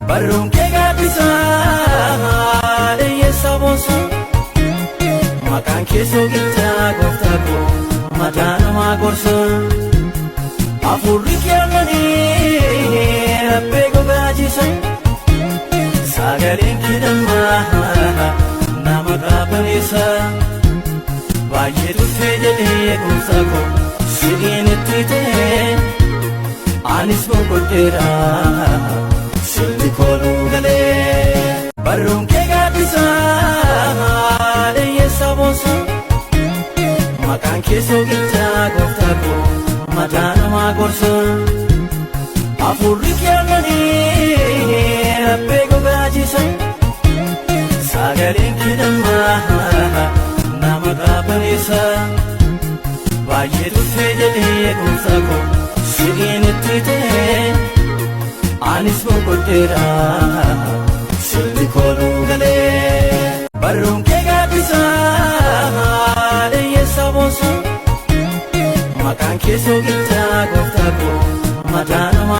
barruun kee gaaddisaa dheeyyeessa boonsa maqaan kee soogiddaa gooftaa koo mataa namaa gorsa hafuurri kee aannanii rabbee gogaachisa sagaleen kee dammaa nama qaabaleessa baay'ee dhuffee jedhee gooftaa koo si'iin itti ta'e anis boqodheera silti kooluu galee barruun kee gaaddisaa dheeyyeessa boonsa maqaan kee soogiddaa gooftaa koo mataa namaa gorsa hafuurri kee aannanii rabbee gogaachisa sagaleen kee dammaa nama qaabaleessa baay'ee dhuffee jedhee gooftaa koo si'iin itti ta'e anis boqodheera silti kooluu galee barruun kee gaaddisaa dheeyyeessa boonsa maqaan kee soogiddaa gooftaa koo mataa namaa